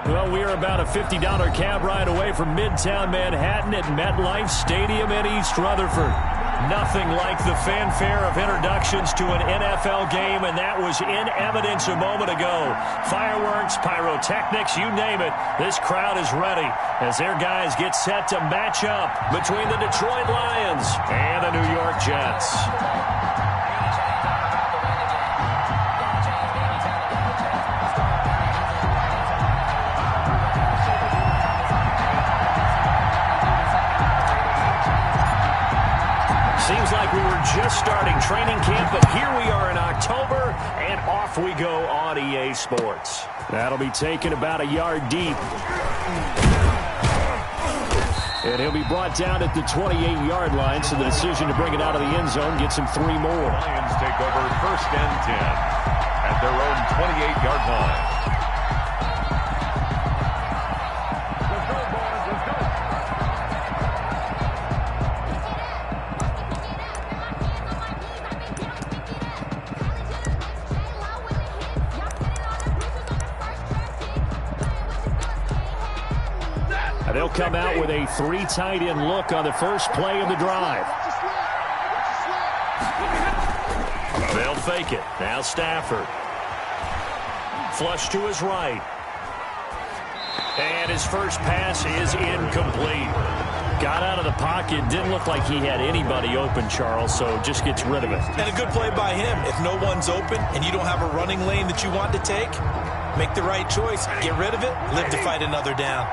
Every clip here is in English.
Well, we are about a $50 cab ride away from Midtown Manhattan at MetLife Stadium in East Rutherford. Nothing like the fanfare of introductions to an NFL game, and that was in evidence a moment ago. Fireworks, pyrotechnics, you name it. This crowd is ready as their guys get set to match up between the Detroit Lions and the New York Jets. Seems like we were just starting training camp, but here we are in October, and off we go on EA Sports. That'll be taken about a yard deep. And he'll be brought down at the 28-yard line, so the decision to bring it out of the end zone gets him 3 more. Lions take over 1st and 10 at their own 28-yard line. They'll come out with a 3 tight end look on the first play of the drive. They'll fake it. Now Stafford. Flush to his right. And his first pass is incomplete. Got out of the pocket. Didn't look like he had anybody open, Charles, so just gets rid of it. And a good play by him. If no one's open and you don't have a running lane that you want to take, make the right choice. Get rid of it. Live to fight another down.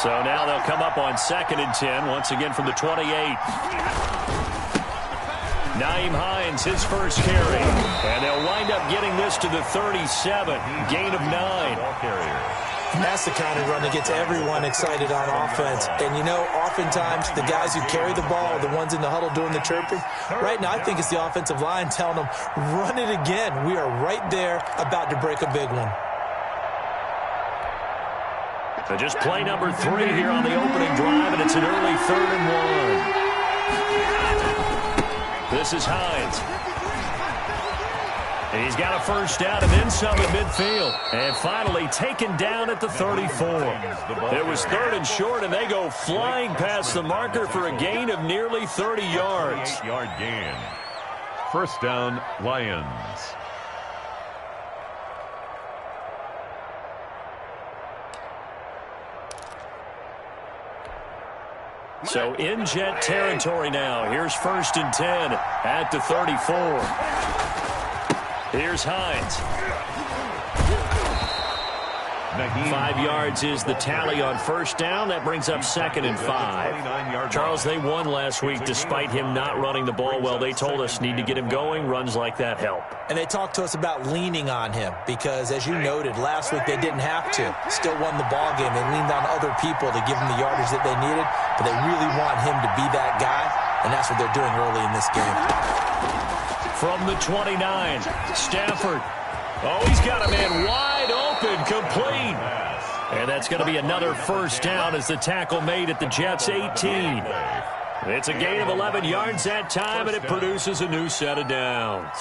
So now they'll come up on 2nd and 10, once again from the 28. Nyheim Hines, his first carry. And they'll wind up getting this to the 37, gain of 9. That's the kind of run that gets everyone excited on offense. And, you know, oftentimes the guys who carry the ball are the ones in the huddle doing the chirping. Right now, I think it's the offensive line telling them, run it again. We are right there about to break a big one. So just play number 3 here on the opening drive, and it's an early 3rd and 1. This is Hines. And he's got a first down and then some at midfield. And finally taken down at the 34. It was 3rd and short, and they go flying past the marker for a gain of nearly 30 yards. 8-yard gain. First down, Lions. So in Jet territory now. Here's 1st and 10 at the 34. Here's Hines. 5 yards is the tally on first down. That brings up 2nd and 5. Charles, they won last week despite him not running the ball well. They told us need to get him going. Runs like that help. And they talked to us about leaning on him because, as you noted, last week they didn't have to. Still won the ball game. They leaned on other people to give them the yardage that they needed, but they really want him to be that guy, and that's what they're doing early in this game. From the 29, Stafford. Oh, he's got a man wide open, complete. And that's going to be another first down as the tackle made at the Jets' 18. It's a gain of 11 yards that time, and it produces a new set of downs.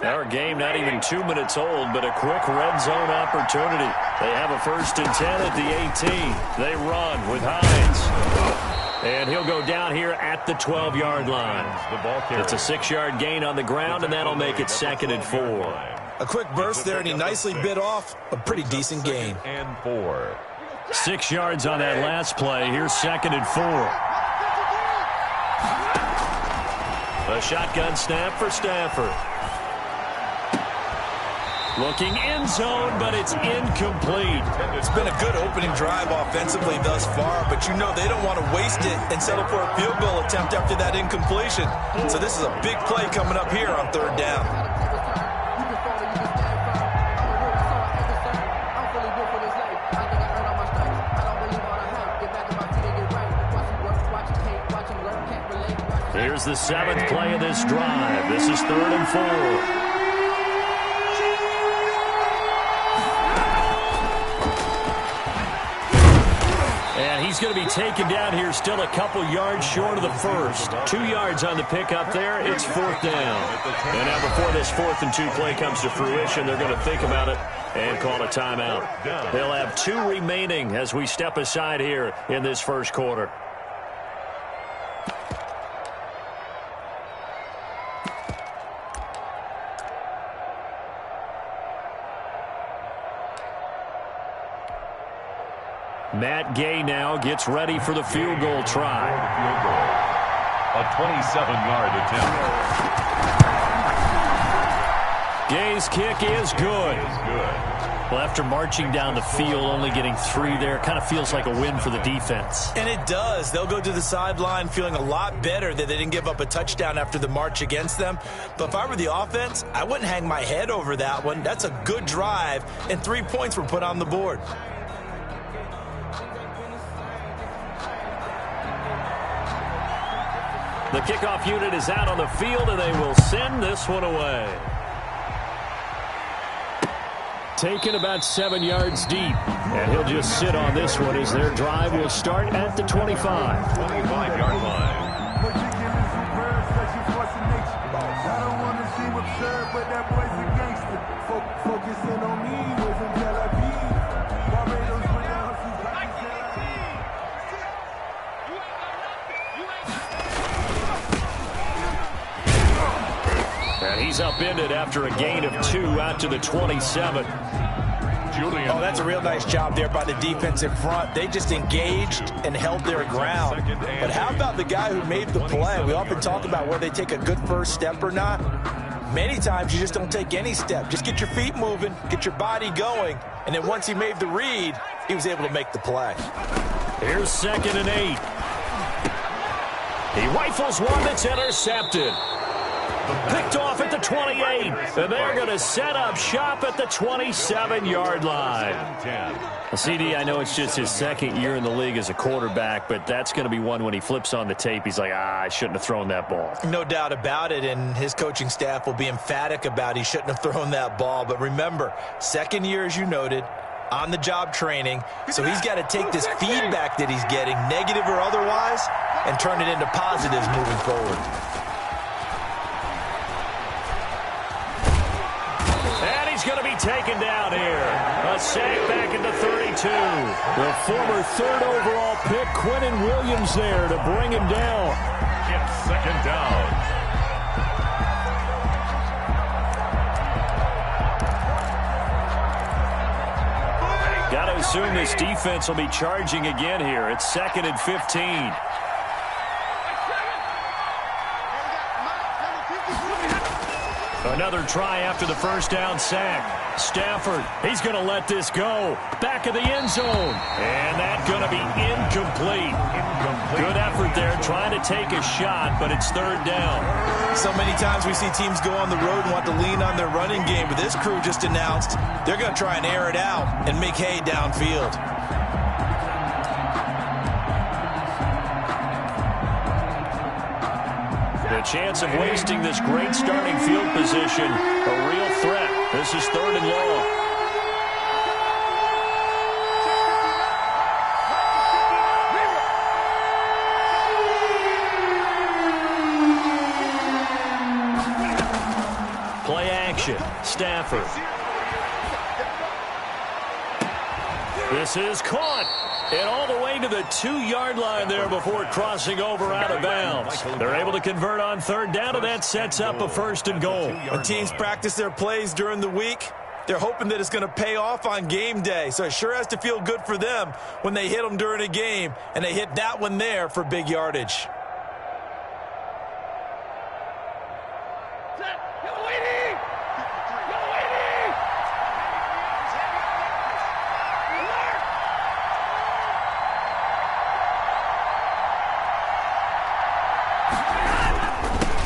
Our game not even 2 minutes old, but a quick red zone opportunity. They have a 1st and 10 at the 18. They run with Hines. And he'll go down here at the 12-yard line. It's a 6-yard gain on the ground, and that'll make it 2nd and 4. A quick burst there, and he nicely bit off a pretty decent gain. And 4. 6 yards on that last play. Here's 2nd and 4. A shotgun snap for Stafford. Looking end zone, but it's incomplete. It's been a good opening drive offensively thus far, but you know they don't want to waste it and settle for a field goal attempt after that incompletion. So this is a big play coming up here on 3rd down. Here's the 7th play of this drive. This is 3rd and 4. He's going to be taken down here, still a couple yards short of the first. 2 yards on the pickup there. It's 4th down. And now before this 4th and 2 play comes to fruition, they're going to think about it and call a timeout. They'll have 2 remaining as we step aside here in this first quarter. Matt Gay now gets ready for the field goal try. A 27-yard attempt. Gay's kick is good. Well, after marching down the field, only getting 3 there, kind of feels like a win for the defense. And it does. They'll go to the sideline feeling a lot better that they didn't give up a touchdown after the march against them. But if I were the offense, I wouldn't hang my head over that one. That's a good drive, and 3 points were put on the board. The kickoff unit is out on the field, and they will send this one away. Taken about 7 yards deep, and he'll just sit on this one as their drive will start at the 25. 25-yard line. And he's upended after a gain of 2 out to the 27. Oh, that's a real nice job there by the defensive front. They just engaged and held their ground. But how about the guy who made the play? We often talk about whether they take a good first step or not. Many times you just don't take any step. Just get your feet moving, get your body going, and then once he made the read, he was able to make the play. Here's 2nd and 8. He rifles one that's intercepted. Picked off at the 28, and they're going to set up shop at the 27-yard line. Well, CD, I know it's just his 2nd year in the league as a quarterback, but that's going to be one when he flips on the tape, he's like, I shouldn't have thrown that ball. No doubt about it, and his coaching staff will be emphatic about he shouldn't have thrown that ball. But remember, 2nd year, as you noted, on-the-job training, so he's got to take this feedback that he's getting, negative or otherwise, and turn it into positives moving forward. He's going to be taken down here. A sack back into 32. The former 3rd overall pick, Quinnen Williams, there to bring him down. It's 2nd down. Got to assume this defense will be charging again here. It's 2nd and 15. Another try after the first down sack. Stafford, he's going to let this go. Back of the end zone. And that's going to be incomplete. Good effort there trying to take a shot, but it's 3rd down. So many times we see teams go on the road and want to lean on their running game, but this crew just announced they're going to try and air it out and make hay downfield. The chance of wasting this great starting field position, a real threat. This is 3rd and long. Play action. Stafford. This is caught. And all the way to the 2-yard line there before crossing over out of bounds. They're able to convert on 3rd down, and that sets up a 1st and goal. When teams practice their plays during the week, they're hoping that it's going to pay off on game day. So it sure has to feel good for them when they hit them during a game, and they hit that one there for big yardage.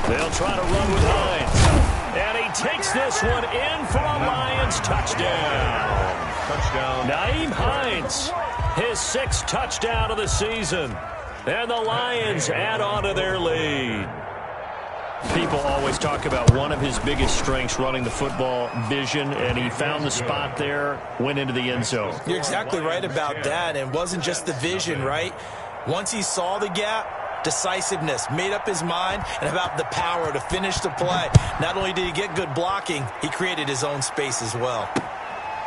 They'll try to run with Hines. And he takes this one in for a Lions touchdown. Nyheim Hines, his 6th touchdown of the season. And the Lions add on to their lead. People always talk about one of his biggest strengths running the football, vision, and he found the spot there, went into the end zone. You're exactly right about that, and it wasn't just the vision, right? Once he saw the gap, decisiveness, made up his mind, and about the power to finish the play. Not only did he get good blocking, he created his own space as well.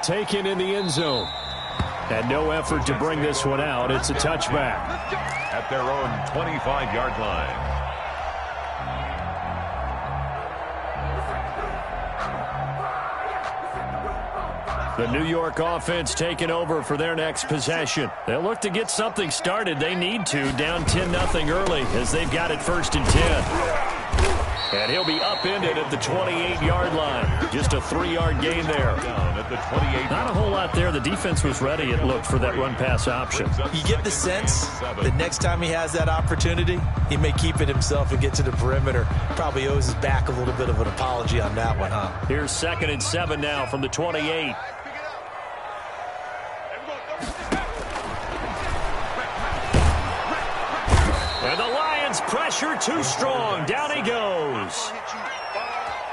Taken in the end zone. And no effort to bring this one out. It's a touchback. At their own 25-yard line. The New York offense taking over for their next possession. They'll look to get something started. They need to, down 10-0 early as they've got it 1st and 10. And he'll be upended at the 28-yard line. Just a 3-yard gain there. Down at the 28. Not a whole lot there. The defense was ready, it looked, for that run-pass option. You get the sense that next time he has that opportunity, he may keep it himself and get to the perimeter. Probably owes his back a little bit of an apology on that one, huh? Here's 2nd and 7 now from the 28. And the Lions pressure too strong. Down he goes.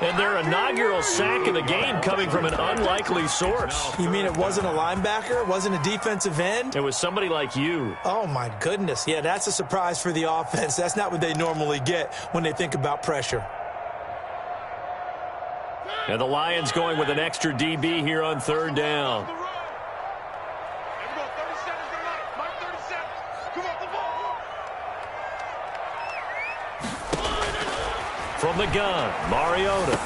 And their inaugural sack of the game coming from an unlikely source. You mean it wasn't a linebacker? It wasn't a defensive end? It was somebody like you. Oh, my goodness. Yeah, that's a surprise for the offense. That's not what they normally get when they think about pressure. And the Lions going with an extra DB here on 3rd down. From the gun, Mariota.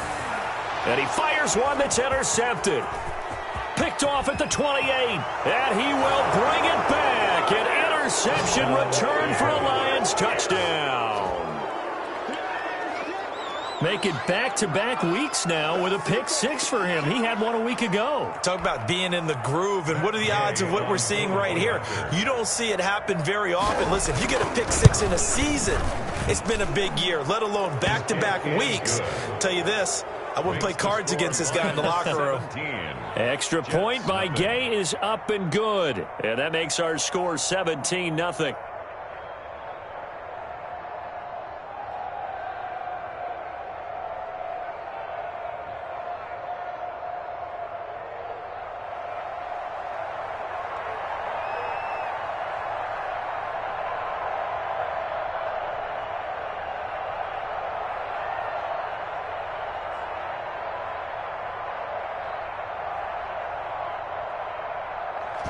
And he fires one that's intercepted. Picked off at the 28. And he will bring it back. An interception return for a Lions touchdown. Make it back-to-back weeks now with a pick 6 for him. He had one a week ago. Talk about being in the groove, and what are the odds of what we're seeing right here? You don't see it happen very often. Listen, if you get a pick 6 in a season, it's been a big year, let alone back-to-back weeks. Tell you this, I wouldn't play cards against this guy in the locker room. Extra point by Gay is up and good. And that makes our score 17-0.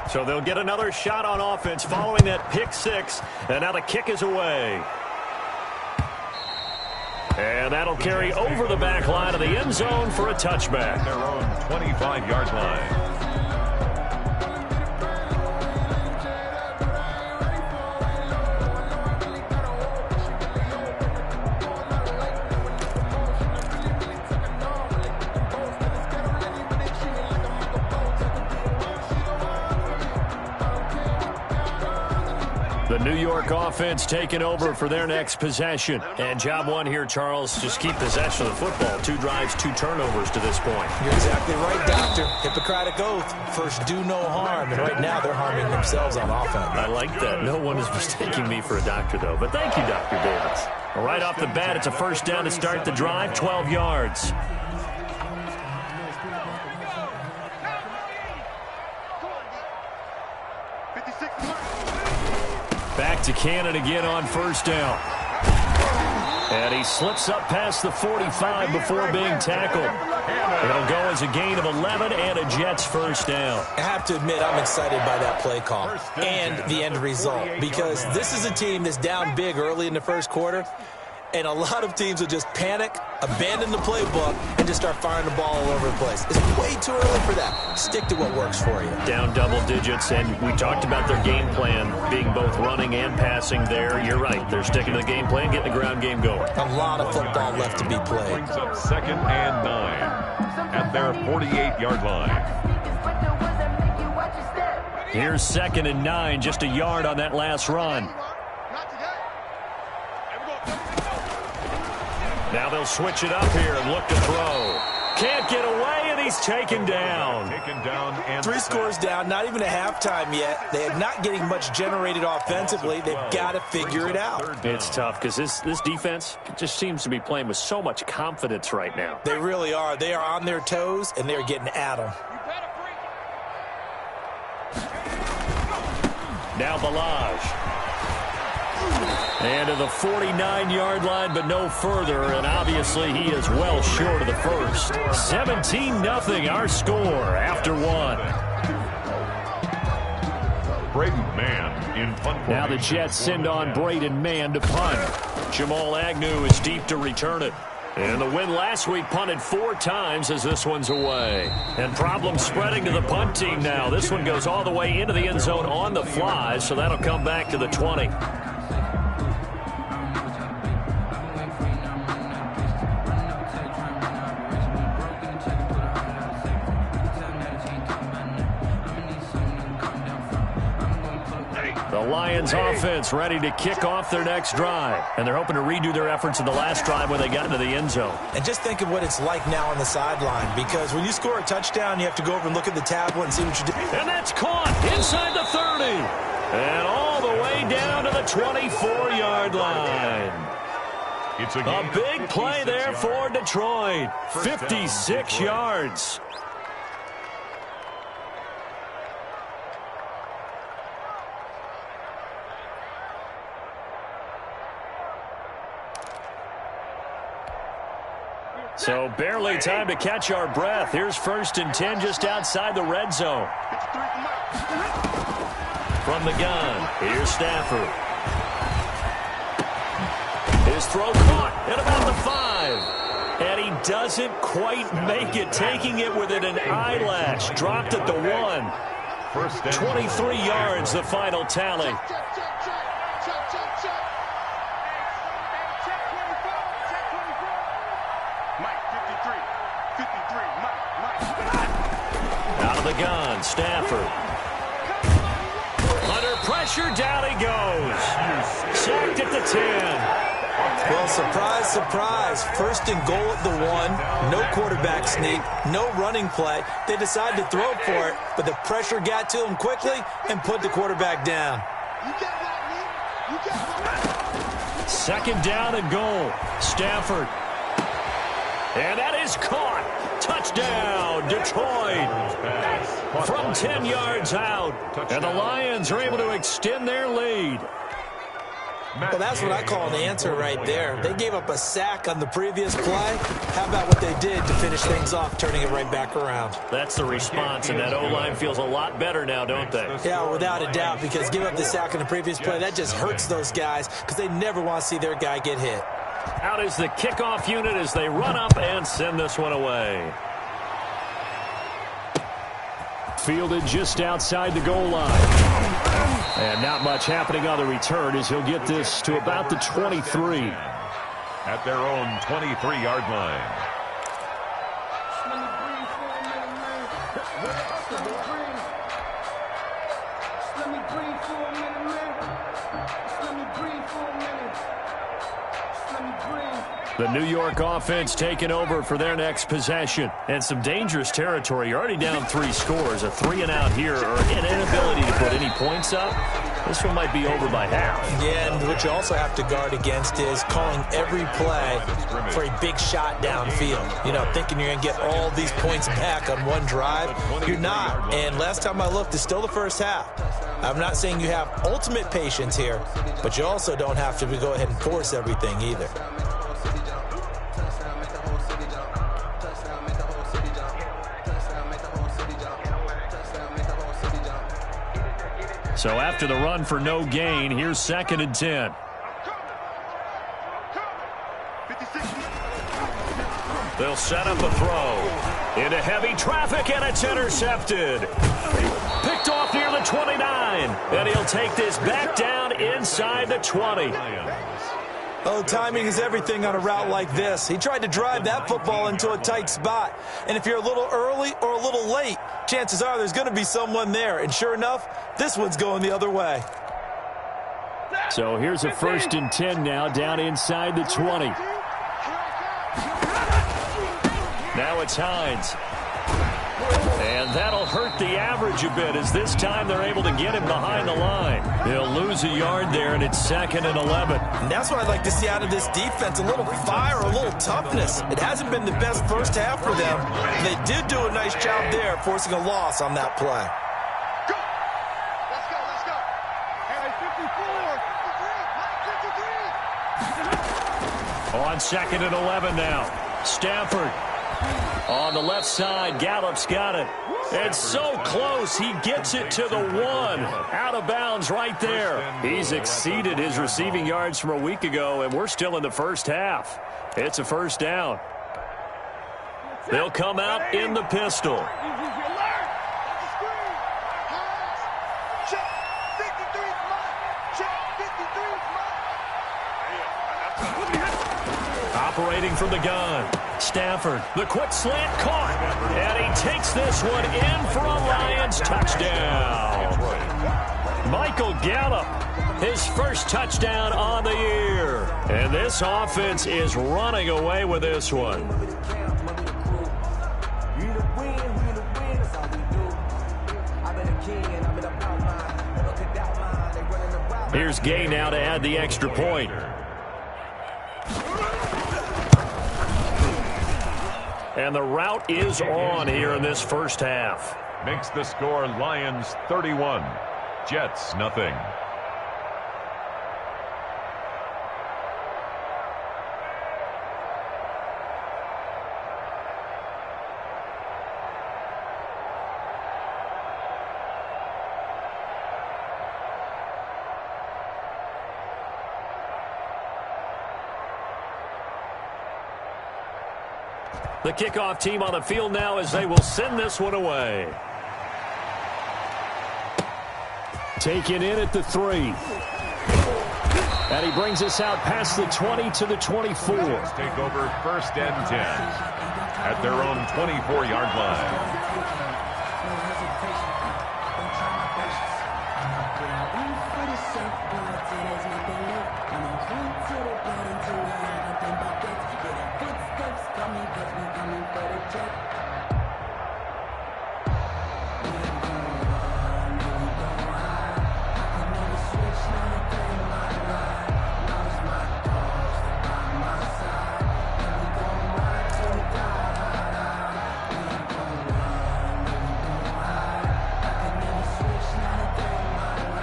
So they'll get another shot on offense following that pick 6. And now the kick is away. And that'll carry over the back line of the end zone for a touchback. Their own 25-yard line. The New York offense taking over for their next possession. And job one here, Charles, just keep possession of the football. 2 drives, 2 turnovers to this point. You're exactly right, Doctor. Hippocratic oath. First, do no harm. And right now, they're harming themselves on offense. I like that. No one is mistaking me for a doctor, though. But thank you, Dr. Davis. Right off the bat, it's a 1st down to start the drive, 12 yards. Back to Cannon again on 1st down. And he slips up past the 45 before being tackled. It'll go as a gain of 11 and a Jets 1st down. I have to admit, I'm excited by that play call and the end result, because this is a team that's down big early in the 1st quarter, and a lot of teams will just panic, abandon the playbook, and just start firing the ball all over the place. It's way too early for that. Stick to what works for you. Down double digits, and we talked about their game plan being both running and passing there. You're right. They're sticking to the game plan, getting the ground game going. A lot of football left to be played. Brings up 2nd and 9 at their 48-yard line. Here's 2nd and 9, just a yard on that last run. Now they'll switch it up here and look to throw. Can't get away, and he's taken down. And 3 scores down, not even a halftime yet. They are not getting much generated offensively. They've got to figure it out. It's tough because this defense just seems to be playing with so much confidence right now. They really are. They are on their toes, and they're getting at them. Now Balaj. And to the 49-yard line, but no further. And obviously he is well short of the first. 17-0 our score after 1. Braden Mann in punt. Now the Jets send on Braden Mann to punt. Jamal Agnew is deep to return it. And the win last week punted 4 times as this one's away. And problems spreading to the punt team now. This one goes all the way into the end zone on the fly, so that'll come back to the 20. The Lions offense ready to kick off their next drive. And they're hoping to redo their efforts in the last drive when they got into the end zone. And just think of what it's like now on the sideline, because when you score a touchdown, you have to go over and look at the tablet and see what you did. And that's caught inside the 30. And all the way down to the 24-yard line. It's a big play there for Detroit. 56 yards. So barely time to catch our breath. Here's 1st and 10 just outside the red zone. From the gun, here's Stafford. His throw caught at about the 5. And he doesn't quite make it, taking it within an eyelash. Dropped at the 1. 23 yards, the final tally. Out of the gun, Stafford. Under pressure, down he goes. Sacked at the 10. Well, surprise, surprise. 1st and goal at the 1. No quarterback sneak, no running play. They decided to throw for it, but the pressure got to him quickly and put the quarterback down. 2nd down and goal. Stafford. And that is caught. Touchdown, Detroit. From 10 yards out. And the Lions are able to extend their lead. Well, that's what I call an answer right there. They gave up a sack on the previous play. How about what they did to finish things off, turning it right back around? That's the response, and that O-line feels a lot better now, don't they? Yeah, without a doubt, because giving up the sack on the previous play, that just hurts those guys because they never want to see their guy get hit. Out is the kickoff unit as they run up and send this one away. Fielded just outside the goal line. And not much happening on the return as he'll get this to about the 23. At their own 23-yard line. The New York offense taking over for their next possession. And some dangerous territory. You're already down 3 scores. A 3-and-out here or an inability to put any points up. This one might be over by half. Yeah, and what you also have to guard against is calling every play for a big shot downfield. You know, thinking you're going to get all these points back on one drive. You're not. And last time I looked, it's still the first half. I'm not saying you have ultimate patience here, but you also don't have to go ahead and force everything either. So after the run for no gain, here's 2nd and 10. They'll set up a throw into heavy traffic, and it's intercepted. Picked off near the 29, and he'll take this back down inside the 20. Oh, timing is everything on a route like this. He tried to drive that football into a tight spot. And if you're a little early or a little late, chances are there's going to be someone there. And sure enough, this one's going the other way. So here's a 1st and 10 now down inside the 20. Now it's Hines. And that'll hurt the average a bit as this time they're able to get him behind the line. He'll lose a yard there, and it's 2nd and 11. And that's what I'd like to see out of this defense, a little fire, a little toughness. It hasn't been the best first half for them. They did do a nice job there, forcing a loss on that play. Go! Let's go, let's go. Hey, 54. On 2nd and 11 now. Stafford. On the left side, Gallup's got it. It's so close, he gets it to the 1. Out of bounds right there. He's exceeded his receiving yards from a week ago, and we're still in the first half. It's a first down. They'll come out in the pistol. Operating from the gun. Stafford, the quick slant caught. And he takes this one in for a Lions touchdown. Michael Gallup, his first touchdown on the year. And this offense is running away with this one. Here's Gay now to add the extra point. And the route is on here in this first half. Makes the score Lions 31, Jets nothing. The kickoff team on the field now as they will send this one away. Taken in at the 3. And he brings us out past the 20 to the 24. Jets take over 1st and 10 at their own 24-yard line.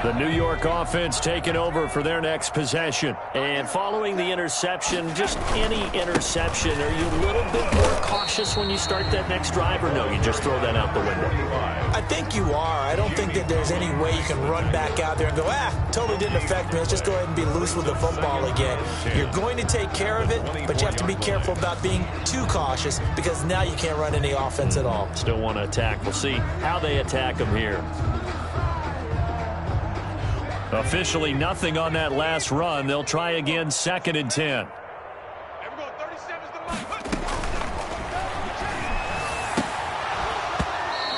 The New York offense taking over for their next possession. And following the interception, just any interception, are you a little bit more cautious when you start that next drive, or no, you just throw that out the window? I think you are. I don't think that there's any way you can run back out there and go, totally didn't affect me. Let's just go ahead and be loose with the football again. You're going to take care of it, but you have to be careful about being too cautious because now you can't run any offense at all. Still want to attack. We'll see how they attack them here. Officially nothing on that last run. They'll try again, 2nd and 10.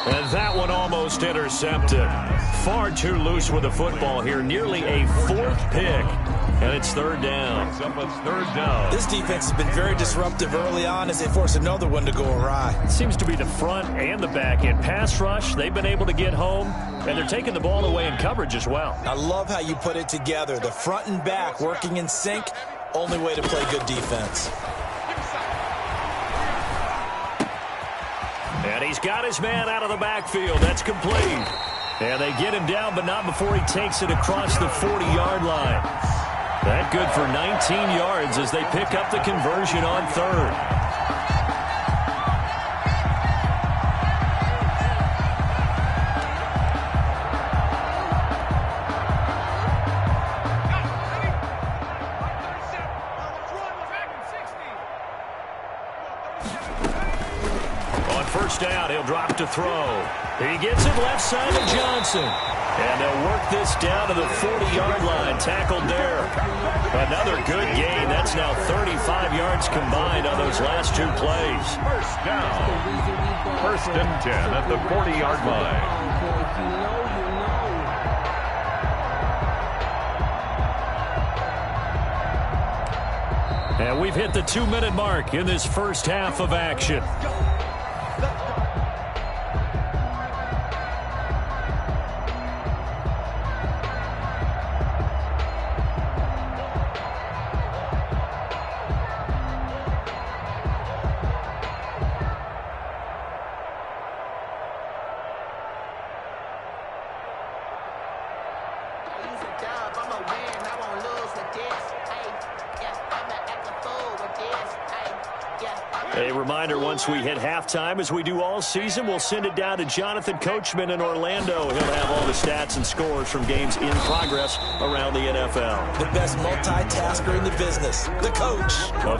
And that one almost intercepted. Far too loose with the football here. Nearly a 4th pick. And it's 3rd down. This defense has been very disruptive early on as they force another one to go awry. It seems to be the front and the back end. Pass rush, they've been able to get home, and they're taking the ball away in coverage as well. I love how you put it together. The front and back working in sync, only way to play good defense. And he's got his man out of the backfield. That's complete. And they get him down, but not before he takes it across the 40-yard line. That good for 19 yards as they pick up the conversion on 3rd. On 1st down, he'll drop to throw. He gets it left side to Johnson. And they'll work this down to the 40-yard line. Tackled there. Another good gain. That's now 35 yards combined on those last 2 plays. 1st down. 1st and 10 at the 40-yard line. And we've hit the 2-minute mark in this first half of action. A reminder, once we hit halftime, as we do all season, we'll send it down to Jonathan Coachman in Orlando. He'll have all the stats and scores from games in progress around the NFL. The best multitasker in the business, the coach.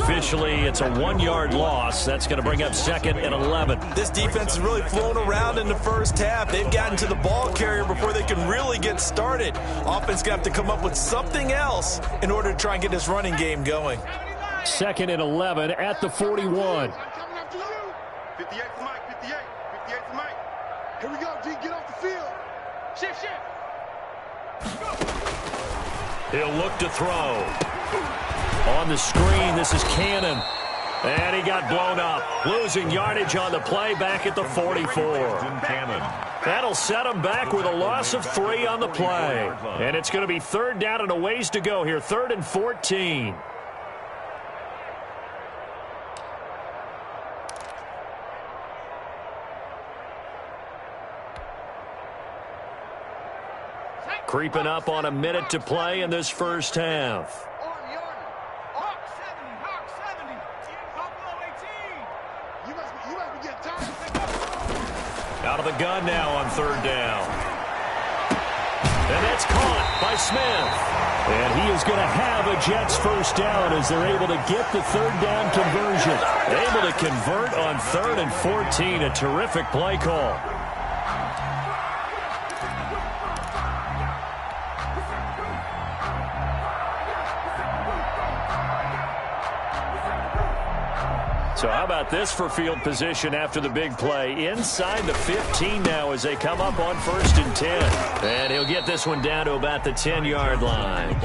Officially, it's a 1-yard loss. That's going to bring up 2nd and 11. This defense is really flown around in the first half. They've gotten to the ball carrier before they can really get started. Offense got to come up with something else in order to try and get this running game going. 2nd and 11 at the 41. 58 for Mike, 58. 58 for Mike. Here we go, G. Get off the field. Shift. He'll look to throw. On the screen, this is Cannon. And he got blown up. Losing yardage on the play back at the 44. That'll set him back with a loss of 3 on the play. And it's going to be 3rd down and a ways to go here. 3rd and 14. Creeping up on a minute to play in this first half. Out of the gun now on 3rd down. And that's caught by Smith. And he is going to have a Jets first down as they're able to get the 3rd down conversion. Able to convert on 3rd and 14. A terrific play call. So how about this for field position after the big play? Inside the 15 now as they come up on 1st and 10. And he'll get this one down to about the 10-yard line.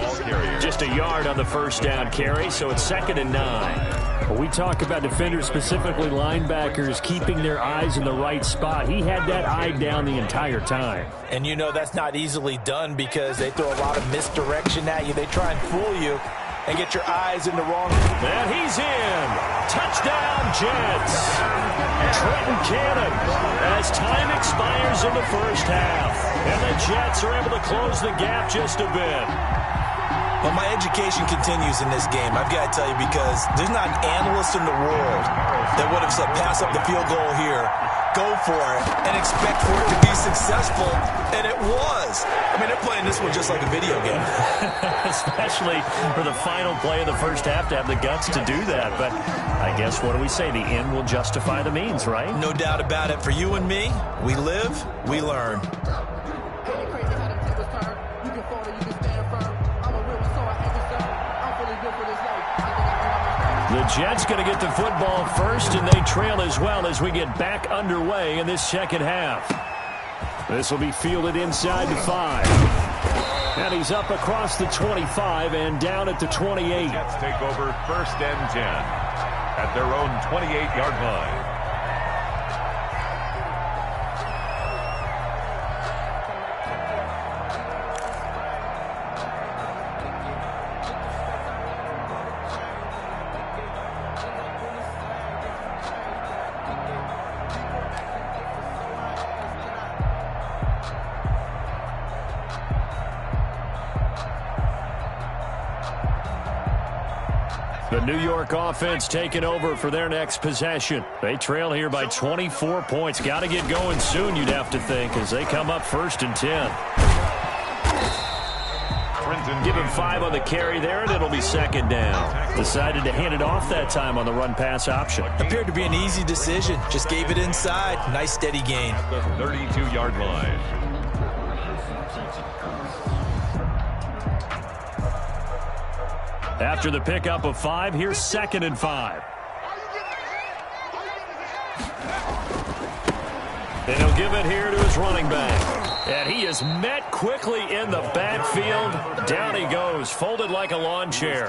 Just a yard on the first down carry, so it's 2nd and 9. Well, we talk about defenders, specifically linebackers, keeping their eyes in the right spot. He had that eye down the entire time. And you know that's not easily done because they throw a lot of misdirection at you. They try and fool you and get your eyes in the wrong. And he's in. Touchdown, Jets. Trenton Cannon as time expires in the first half. And the Jets are able to close the gap just a bit. Well, my education continues in this game. I've got to tell you, because there's not an analyst in the world that would have said pass up the field goal here, go for it, and expect for it to be successful, and it was. I mean, they're playing this one just like a video game. Especially for the final play of the first half to have the guts to do that. But I guess, what do we say? The end will justify the means, right? No doubt about it. For you and me, we live, we learn. The Jets going to get the football first, and they trail as well as we get back underway in this second half. This will be fielded inside the 5. And he's up across the 25 and down at the 28. Jets take over 1st and 10 at their own 28-yard line. The New York offense taking over for their next possession. They trail here by 24 points. Got to get going soon, you'd have to think, as they come up 1st and 10. Give him 5 on the carry there, and it'll be 2nd down. Decided to hand it off that time on the run-pass option. Appeared to be an easy decision. Just gave it inside. Nice, steady gain. The 32-yard line. After the pickup of 5, here's 2nd and 5. And he'll give it here to his running back. And he is met quickly in the backfield. Down he goes, folded like a lawn chair.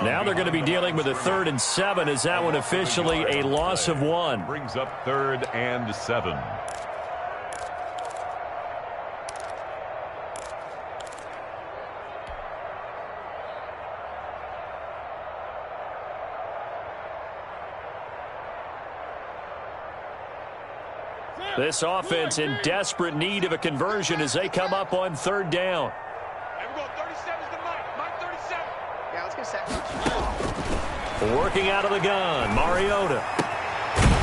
Now they're going to be dealing with a 3rd and 7. Is that one officially a loss of 1? Brings up 3rd and 7. This offense in desperate need of a conversion as they come up on 3rd down. And we go 37's the Mike. Mike 37. Yeah, let's get second. Working out of the gun, Mariota.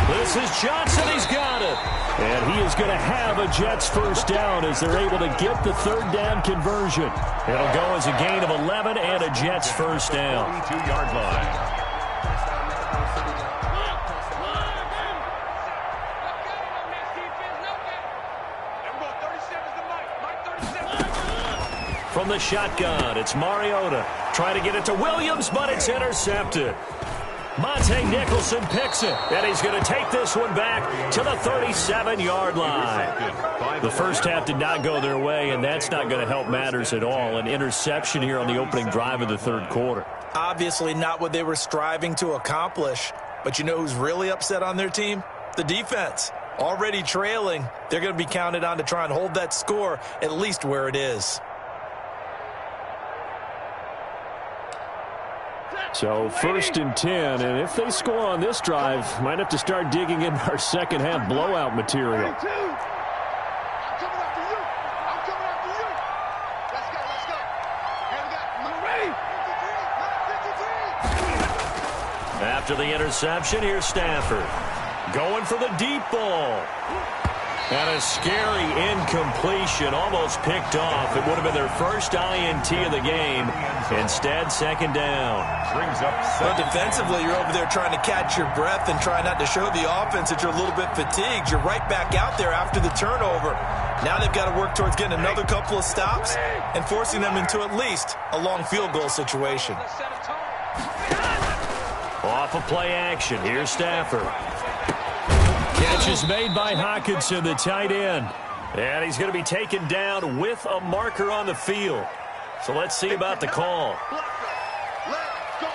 This is Johnson. He's got it. And he is going to have a Jets first down as they're able to get the third down conversion. It'll go as a gain of 11 and a Jets first down. 22-yard line. From the shotgun, it's Mariota. Trying to get it to Williams, but it's intercepted. Monte Nicholson picks it, and he's going to take this one back to the 37-yard line. The first half did not go their way, and that's not going to help matters at all. An interception here on the opening drive of the third quarter. Obviously not what they were striving to accomplish. But you know who's really upset on their team? The defense. Already trailing, they're going to be counted on to try and hold that score at least where it is. So 1st and 10, and if they score on this drive, might have to start digging in our second half blowout material. I'm coming after you. I'm coming after you. Let's go, let's go. Here we go. Ready? 53. After the interception, here's Stafford. Going for the deep ball. And a scary incompletion, almost picked off. It would have been their first INT of the game. Instead, second down. Brings up But defensively, you're over there trying to catch your breath and try not to show the offense that you're a little bit fatigued. You're right back out there after the turnover. Now they've got to work towards getting another couple of stops and forcing them into at least a long field goal situation. Off of play action, here's Stafford. Catch is made by Hockenson, the tight end. And he's going to be taken down with a marker on the field. So let's see about the call. Let's go.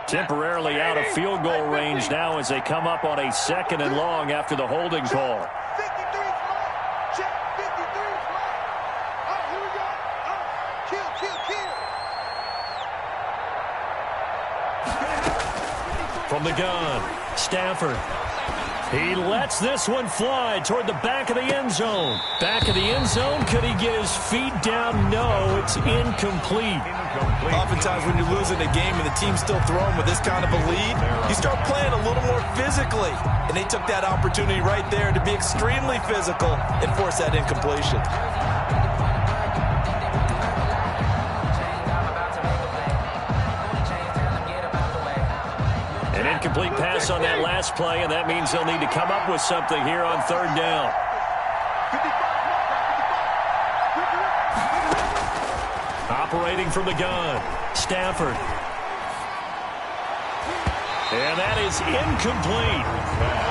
Temporarily out of field goal range now as they come up on a 2nd and long after the holding call. 53 is mine. Check. 53 is mine. Oh, here we go. Oh, kill. From the gun, Stafford. He lets this one fly toward the back of the end zone. Back of the end zone, could he get his feet down? No, it's incomplete. Oftentimes when you're losing a game and the team's still throwing with this kind of a lead, you start playing a little more physically. And they took that opportunity right there to be extremely physical and force that incompletion. An incomplete pass on that last play, and that means they'll need to come up with something here on third down. Operating from the gun, Stafford. And that is incomplete.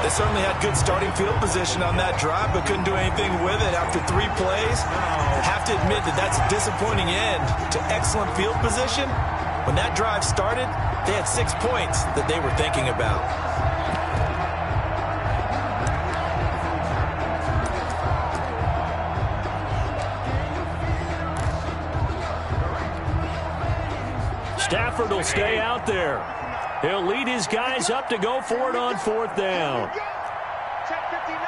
They certainly had good starting field position on that drive, but couldn't do anything with it after 3 plays. I have to admit that that's a disappointing end to excellent field position. When that drive started, they had 6 points that they were thinking about. Stafford will stay out there. He'll lead his guys up to go for it on 4th down. Check 59,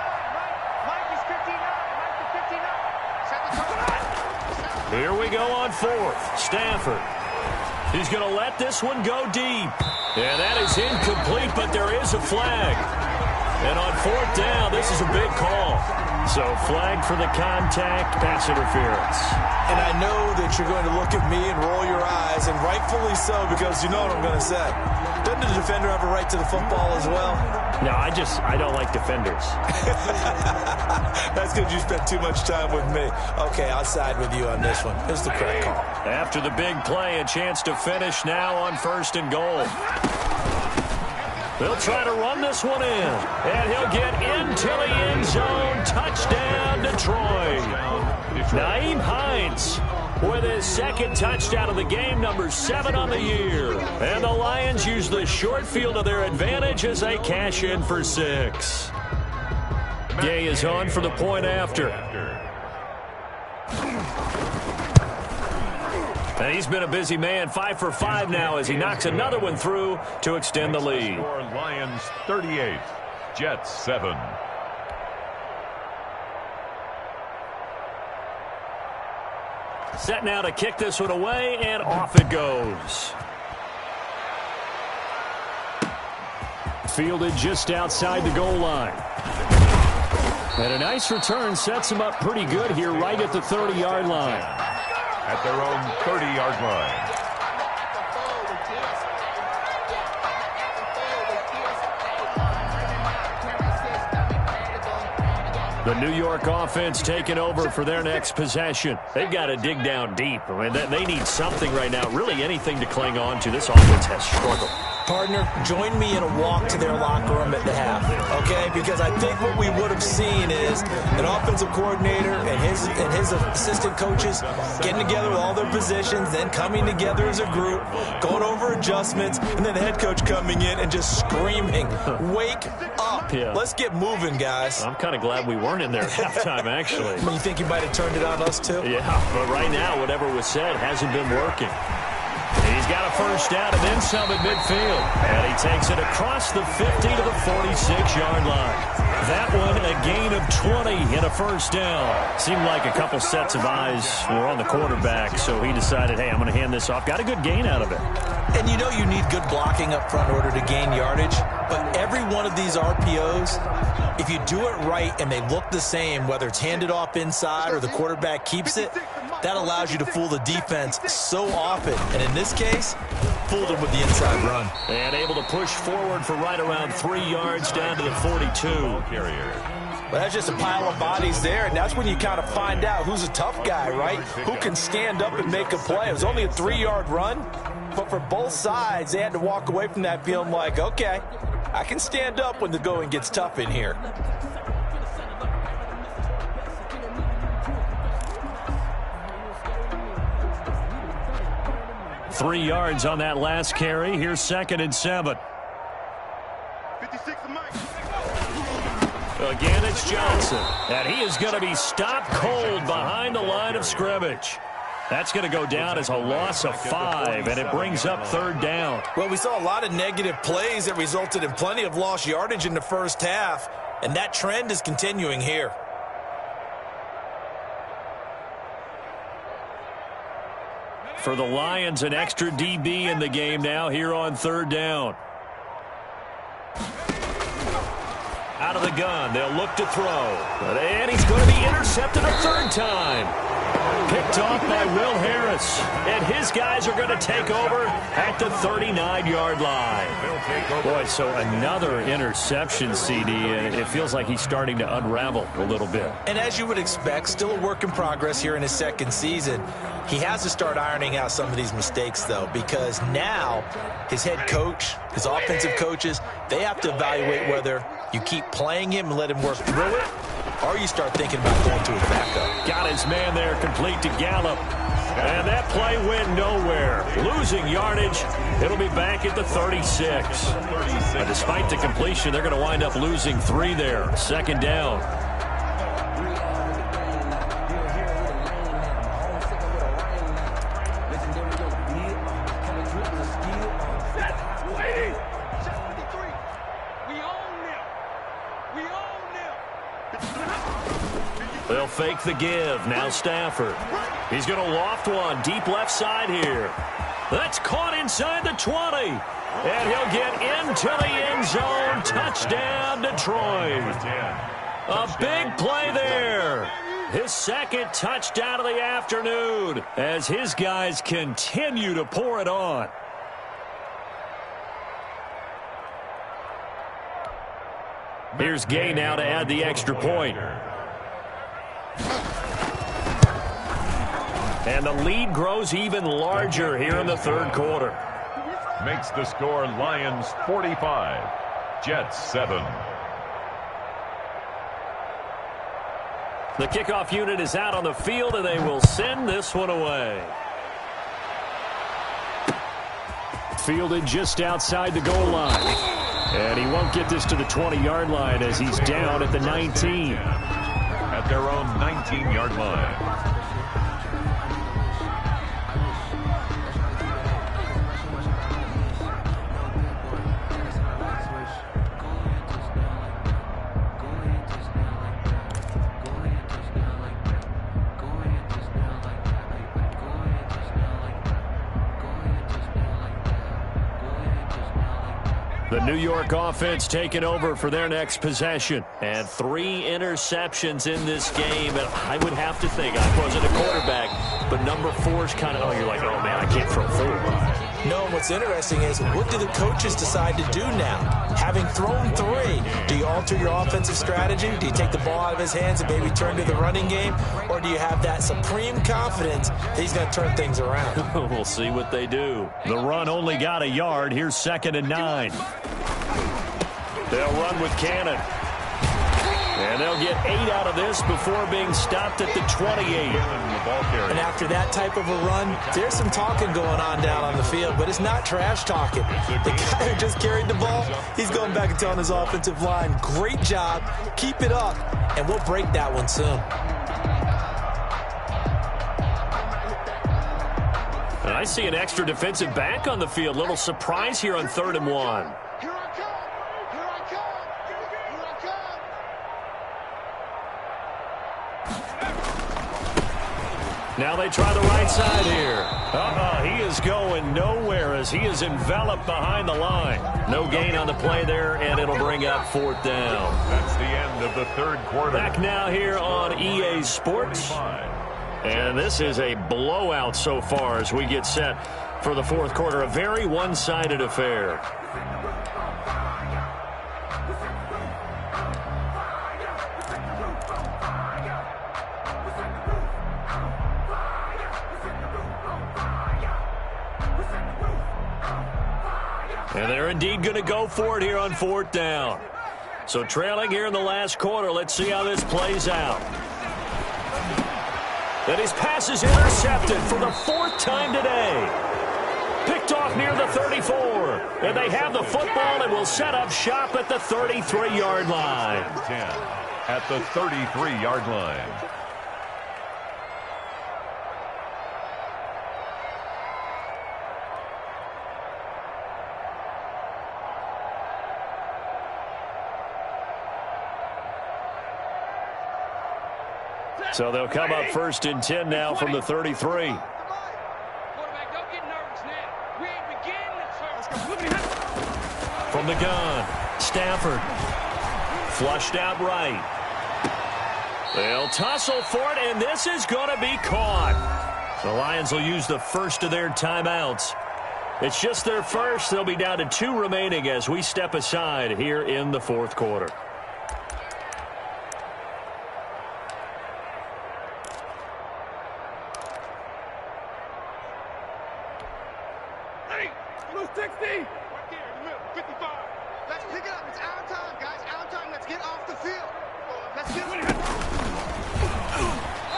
Mike is 59. Mike is 59. Here we go on 4th. Stafford. He's going to let this one go deep. And that is incomplete, but there is a flag. And on 4th down, this is a big call. So flag for the contact, pass interference. And I know that you're going to look at me and roll your eyes, and rightfully so, because you know what I'm going to say. Doesn't the defender have a right to the football as well? No, I don't like defenders. That's because you spent too much time with me. Okay, I'll side with you on this one. It's the correct call. After the big play, a chance to finish now on 1st and goal. They'll try to run this one in, and he'll get into the end zone. Touchdown, Detroit. Nyheim Hines with his 2nd touchdown of the game, number 7 on the year. And the Lions use the short field to their advantage as they cash in for 6. Gay is on for the point after. And he's been a busy man, 5 for 5 now as he knocks another one through to extend the lead. Lions 38, Jets 7. Set now to kick this one away, and off it goes. Fielded just outside the goal line. And a nice return sets him up pretty good here right at the 30-yard line. At their own 30-yard line. The New York offense taking over for their next possession. They've got to dig down deep. I mean, they need something right now, really anything to cling on to. This offense has struggled. Partner, join me in a walk to their locker room at the half, okay? Because I think what we would have seen is an offensive coordinator and his assistant coaches getting together with all their positions, then coming together as a group, going over adjustments, and then the head coach coming in and just screaming, "Wake up. Yeah. Let's get moving, guys." I'm kind of glad we weren't in there at halftime, actually. You think you might have turned it on us, too? Yeah, but right now, whatever was said hasn't been working. He's got a first down and then some at midfield. And he takes it across the 50 to the 46-yard line. That one, a gain of 20 and a first down. Seemed like a couple sets of eyes were on the quarterback, so he decided, hey, I'm going to hand this off. Got a good gain out of it. And you know you need good blocking up front in order to gain yardage. But every one of these RPOs, if you do it right and they look the same, whether it's handed off inside or the quarterback keeps it, that allows you to fool the defense so often. And in this case, fooled them with the inside run. And able to push forward for right around 3 yards down to the 42. But that's just a pile of bodies there, and that's when you kind of find out who's a tough guy, right? Who can stand up and make a play. It was only a 3-yard run, but for both sides, they had to walk away from that feeling like, okay, I can stand up when the going gets tough in here. Three yards on that last carry. Here's 2nd and 7. 56 to Mike. Again, it's Johnson. And he is going to be stopped cold behind the line of scrimmage. That's going to go down as a loss of 5, and it brings up 3rd down. Well, we saw a lot of negative plays that resulted in plenty of lost yardage in the first half, and that trend is continuing here. For the Lions, an extra DB in the game now here on 3rd down. Out of the gun, they'll look to throw. And he's going to be intercepted a 3rd time. Picked off by Will Harris. And his guys are going to take over at the 39-yard line. Boy, so another interception, CD. And it feels like he's starting to unravel a little bit. And as you would expect, still a work in progress here in his 2nd season. He has to start ironing out some of these mistakes, though, because now his head coach, his offensive coaches, they have to evaluate whether you keep playing him and let him work through it, or you start thinking about going to his backup. Got his man there, complete to Gallup. And that play went nowhere. Losing yardage. It'll be back at the 36. But despite the completion, they're going to wind up losing 3 there. 2nd down. They'll fake the give. Now Stafford. He's going to loft one deep left side here. That's caught inside the 20. And he'll get into the end zone. Touchdown, Detroit. A big play there. His 2nd touchdown of the afternoon as his guys continue to pour it on. Here's Gay now to add the extra point. And the lead grows even larger here in the 3rd quarter. Makes the score Lions 45, Jets 7. The kickoff unit is out on the field, and they will send this one away. Fielded just outside the goal line. And he won't get this to the 20-yard line as he's down at the 19. At their own 19-yard line. The New York offense taking over for their next possession. And 3 interceptions in this game. And I would have to think, I wasn't a quarterback, but number 4 is kind of, oh, you're like, oh, man, I can't throw 4. No, and what's interesting is, what do the coaches decide to do now? Having thrown 3, do you alter your offensive strategy? Do you take the ball out of his hands and maybe turn to the running game? Or do you have that supreme confidence that he's going to turn things around? We'll see what they do. The run only got a yard. Here's 2nd and 9. They'll run with Cannon. And they'll get 8 out of this before being stopped at the 28. And after that type of a run, there's some talking going on down on the field, but it's not trash talking. The guy who just carried the ball, he's going back and telling his offensive line, great job, keep it up, and we'll break that one soon. And I see an extra defensive back on the field. Little surprise here on 3rd and 1. Now they try the right side here. He is going nowhere as he is enveloped behind the line. No gain on the play there, and it'll bring up 4th down. That's the end of the 3rd quarter. Back now here on EA Sports. And this is a blowout so far as we get set for the 4th quarter. A very one-sided affair. And they're indeed going to go for it here on 4th down. So trailing here in the last quarter. Let's see how this plays out. And his pass is intercepted for the 4th time today. Picked off near the 34. And they have the football and will set up shop at the 33-yard line. 10 at the 33-yard line. So they'll come up 1st and 10 now from the 33. Quarterback, don't get nervous now. We ain't beginning the first. From the gun, Stafford. Flushed out right. They'll tussle for it, and this is going to be caught. The Lions will use the first of their timeouts. It's just their first. They'll be down to 2 remaining as we step aside here in the 4th quarter.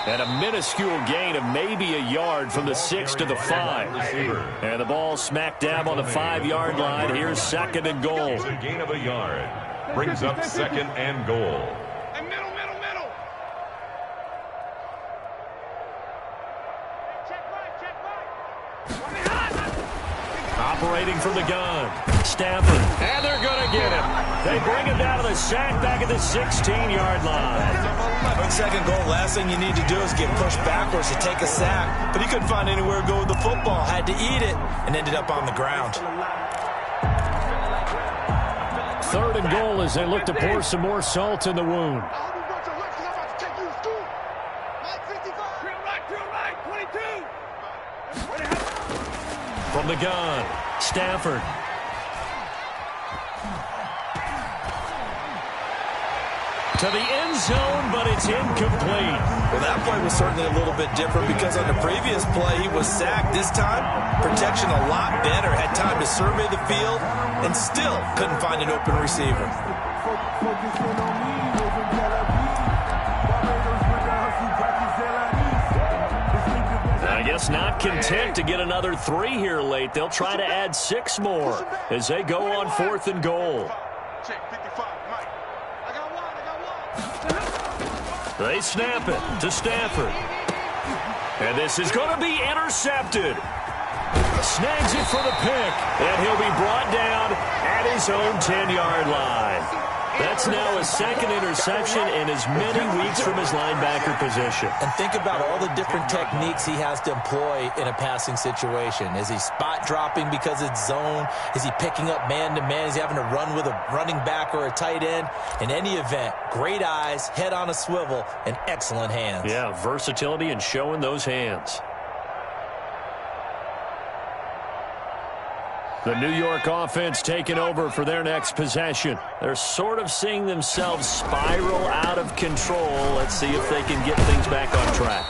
And a minuscule gain of maybe a yard from the 6 to the 5. And the ball smack dab on the 5-yard line. Here's 2nd and goal. It's a gain of a yard. Brings up 2nd and goal. And middle. Check right. Operating from the gun. Stafford. And they're going to get him. They bring him down to the sack back at the 16-yard line. On 2nd goal, last thing you need to do is get pushed backwards to take a sack. But he couldn't find anywhere to go with the football. Had to eat it and ended up on the ground. 3rd and goal as they look to pour some more salt in the wound. From the gun, Stafford. To the end zone, but it's incomplete. Well, that play was certainly a little bit different because on the previous play, he was sacked. This time, protection a lot better. Had time to survey the field and still couldn't find an open receiver. I guess not content to get another 3 here late. They'll try to add 6 more as they go on 4th and goal. They snap it to Stafford. And this is going to be intercepted. Snags it for the pick. And he'll be brought down at his own 10-yard line. That's now his second interception in as many weeks from his linebacker position. And think about all the different techniques he has to employ in a passing situation. Is he spot dropping because it's zone? Is he picking up man-to-man? Is he having to run with a running back or a tight end? In any event, great eyes, head on a swivel, and excellent hands. Yeah, versatility and showing those hands. The New York offense taking over for their next possession. They're sort of seeing themselves spiral out of control. Let's see if they can get things back on track.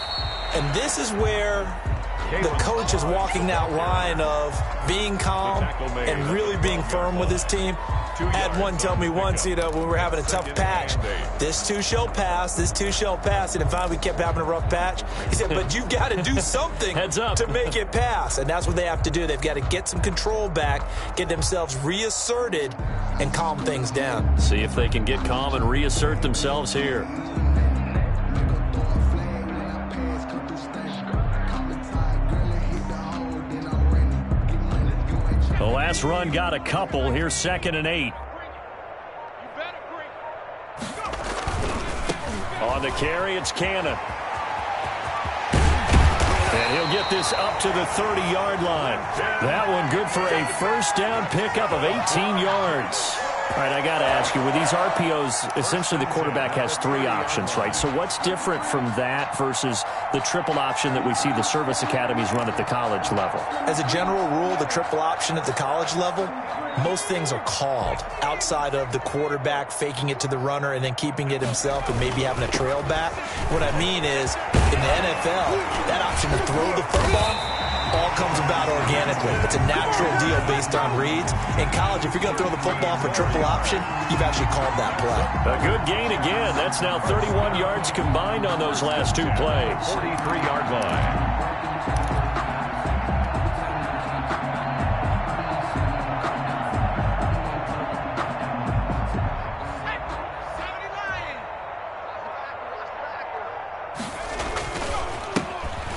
And this is where the coach is walking that line of being calm and really being firm with his team. I had one tell me once, when we were having a tough patch, this too shall pass, this too shall pass. And finally we kept having a rough patch. He said, but you got to do something to make it pass. And that's what they have to do. They've got to get some control back, get themselves reasserted, and calm things down. See if they can get calm and reassert themselves here. The last run got a couple. Here's 2nd and 8. On the carry, it's Cannon. And he'll get this up to the 30-yard line. That one good for a first down pickup of 18 yards. All right, I got to ask you, with these RPOs, essentially the quarterback has 3 options, right? So what's different from that versus the triple option that we see the service academies run at the college level? As a general rule, the triple option at the college level, most things are called outside of the quarterback faking it to the runner and then keeping it himself and maybe having a trail back. What I mean is, in the NFL, that option to throw the football all comes about organically. It's a natural deal based on reads. In college, if you're going to throw the football for triple option, you've actually called that play. A good gain again. That's now 31 yards combined on those last 2 plays. 43-yard line.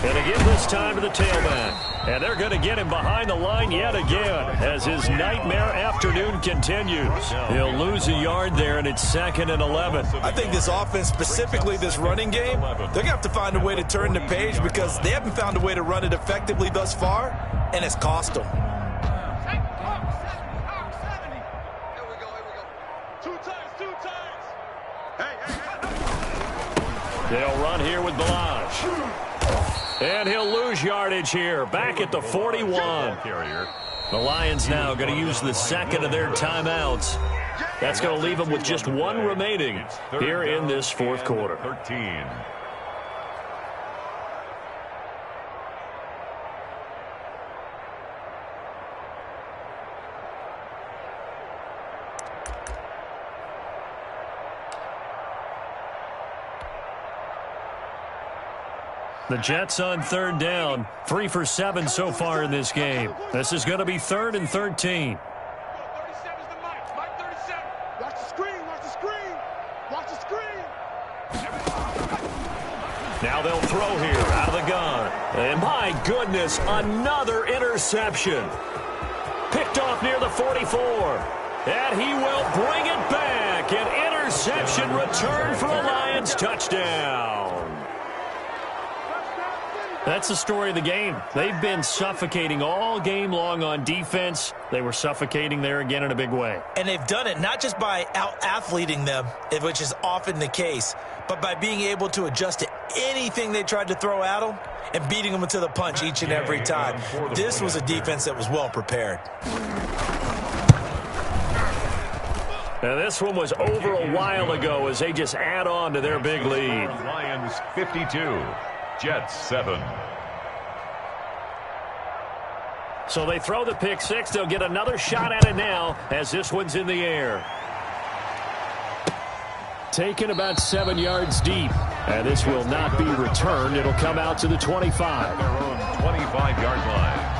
And again this time to the tailback. And they're going to get him behind the line yet again as his nightmare afternoon continues. He'll lose a yard there, and it's 2nd and 11. I think this offense, specifically this running game, they're going to have to find a way to turn the page because they haven't found a way to run it effectively thus far, and it's cost them. They'll run here with Balaj. And he'll lose yardage here, back at the 41. The Lions now going to use the 2nd of their timeouts. That's going to leave them with just 1 remaining here in this 4th quarter. 13. The Jets on 3rd down, 3 for 7 so far in this game. This is going to be 3rd and 13. 37's the Mike. Mike 37. Watch the screen, watch the screen. Watch the screen. Now they'll throw here out of the gun. And my goodness, another interception. Picked off near the 44. And he will bring it back. An interception return for a Lions touchdown. That's the story of the game. They've been suffocating all game long on defense. They were suffocating there again in a big way. And they've done it not just by out-athleting them, which is often the case, but by being able to adjust to anything they tried to throw at them and beating them to the punch each and every time. This was a defense that was well prepared. Now this one was over a while ago as they just add on to their big lead. Lions 52. Jets 7. So they throw the pick 6. They'll get another shot at it now as this one's in the air. Taken about 7 yards deep. And this will not be returned. It'll come out to the 25. Their own 25-yard line.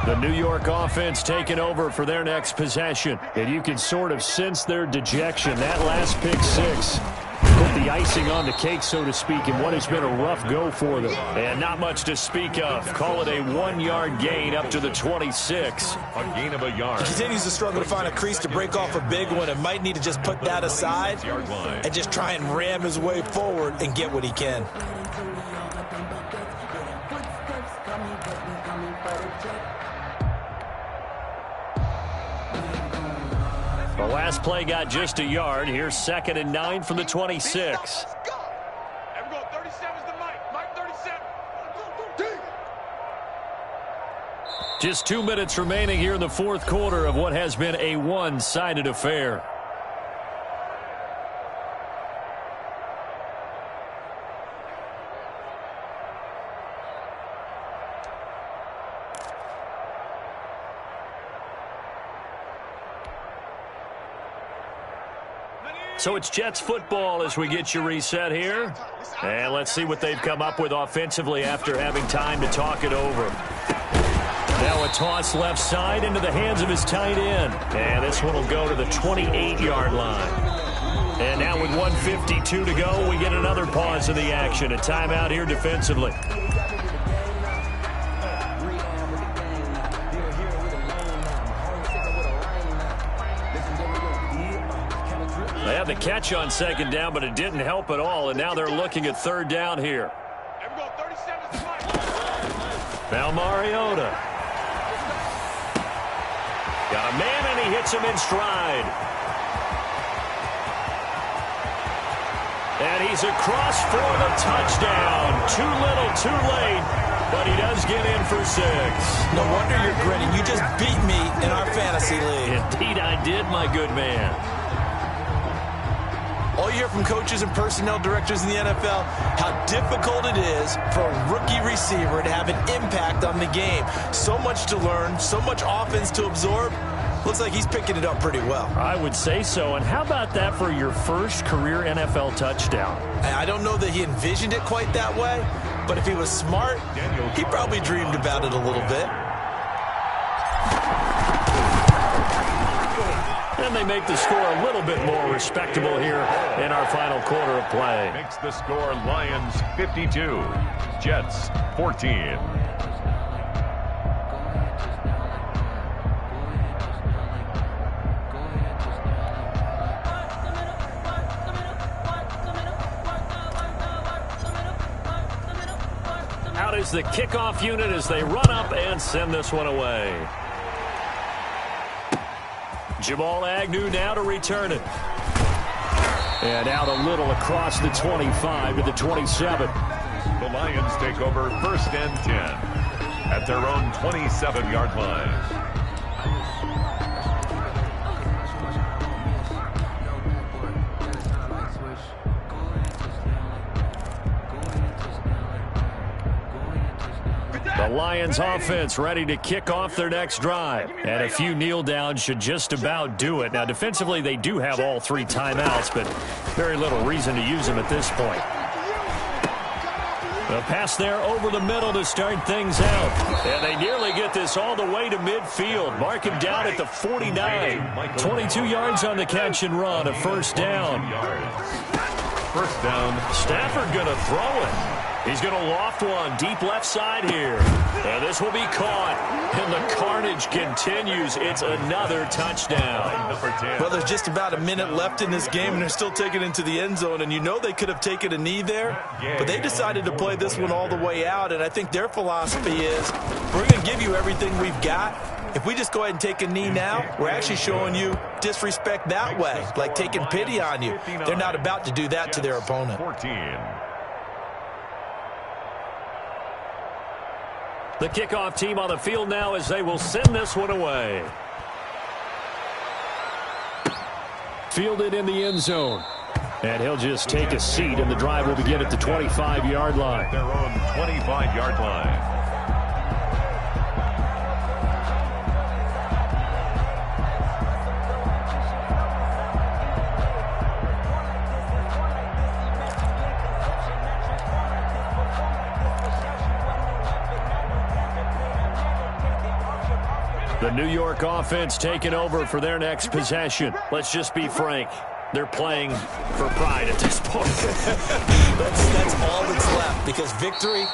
The New York offense taking over for their next possession. And you can sort of sense their dejection. That last pick six put the icing on the cake, so to speak, in what has been a rough go for them. And not much to speak of. Call it a 1-yard gain up to the 26. A gain of a yard. He continues to struggle to find a crease to break off a big one and might need to just put that aside and just try and ram his way forward and get what he can. The last play got just a yard. Here's 2nd and 9 from the 26. Just 2 minutes remaining here in the fourth quarter of what has been a one-sided affair. So it's Jets football as we get you reset here. And let's see what they've come up with offensively after having time to talk it over. Now a toss left side into the hands of his tight end. And this one will go to the 28-yard line. And now with 1:52 to go, we get another pause in the action. A timeout here defensively. They had the catch on 2nd down, but it didn't help at all. And now they're looking at 3rd down here. Now Mariota. Got a man, and he hits him in stride. And he's across for the touchdown. Too little, too late, but he does get in for 6. No wonder you're grinning. You just beat me in our fantasy league. Indeed I did, my good man. All you hear from coaches and personnel directors in the NFL, how difficult it is for a rookie receiver to have an impact on the game. So much to learn, so much offense to absorb. Looks like he's picking it up pretty well. I would say so. And how about that for your first career NFL touchdown? I don't know that he envisioned it quite that way, but if he was smart, he probably dreamed about it a little bit. And they make the score a little bit more respectable here in our final quarter of play. Makes the score Lions 52, Jets 14. Out is the kickoff unit as they run up and send this one away. Jamal Agnew now to return it. And out a little across the 25 to the 27. The Lions take over 1st and 10 at their own 27-yard line. The Lions offense ready to kick off their next drive. And a few kneel downs should just about do it. Now, defensively, they do have all 3 timeouts, but very little reason to use them at this point. A pass there over the middle to start things out. And they nearly get this all the way to midfield. Mark him down at the 49. 22 yards on the catch and run, a 1st down. 1st down. Stafford going to throw it. He's going to loft one deep left side here. And this will be caught. And the carnage continues. It's another touchdown. Number 10. Well, there's just about a minute left in this game, and they're still taking it into the end zone. And you know they could have taken a knee there, but they decided to play this one all the way out. And I think their philosophy is, we're going to give you everything we've got. If we just go ahead and take a knee now, we're actually showing you disrespect that way, like taking pity on you. They're not about to do that to their opponent. 14. The kickoff team on the field now as they will send this one away. Fielded in the end zone. And he'll just take a seat, and the drive will begin at the 25-yard line. Their own 25-yard line. The New York offense taking over for their next possession. Let's just be frank. They're playing for pride at this point. That's all that's left, because victory,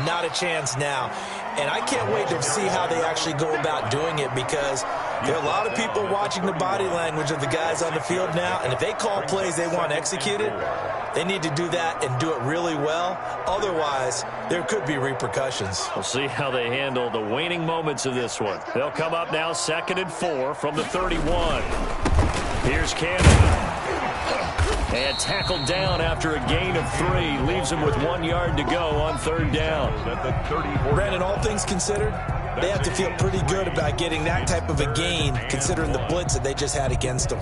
not a chance now. And I can't wait to see how they actually go about doing it, because there are a lot of people watching the body language of the guys on the field now, and if they call plays they want executed, they need to do that and do it really well. Otherwise, there could be repercussions. We'll see how they handle the waning moments of this one. They'll come up now 2nd and 4 from the 31. Here's Cannon. And tackled down after a gain of 3. Leaves him with 1 yard to go on 3rd down. Brandon, all things considered, they have to feel pretty good about getting that type of a gain, considering the blitz that they just had against them.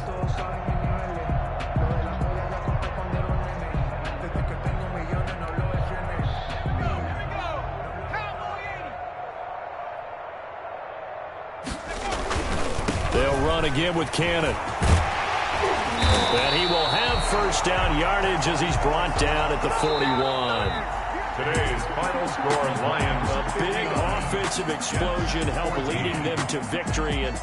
They'll run again with Cannon. And he will have 1st down yardage as he's brought down at the 41. Today's final score, Lions. A big offensive explosion helped leading them to victory. And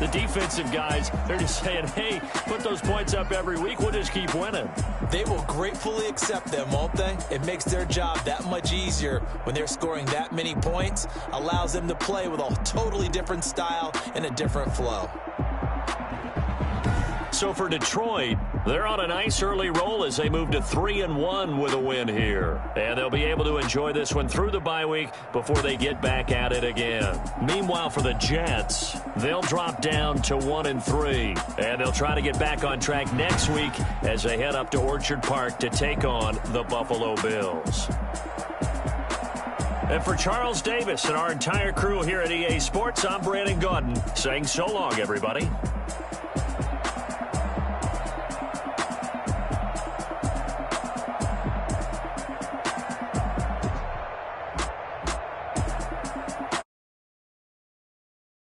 the defensive guys, they're just saying, hey, put those points up every week. We'll just keep winning. They will gratefully accept them, won't they? It makes their job that much easier when they're scoring that many points. Allows them to play with a totally different style and a different flow. So for Detroit, they're on a nice early roll as they move to 3-1 with a win here. And they'll be able to enjoy this one through the bye week before they get back at it again. Meanwhile, for the Jets, they'll drop down to 1-3. And they'll try to get back on track next week as they head up to Orchard Park to take on the Buffalo Bills. And for Charles Davis and our entire crew here at EA Sports, I'm Brandon Gaudin saying so long, everybody.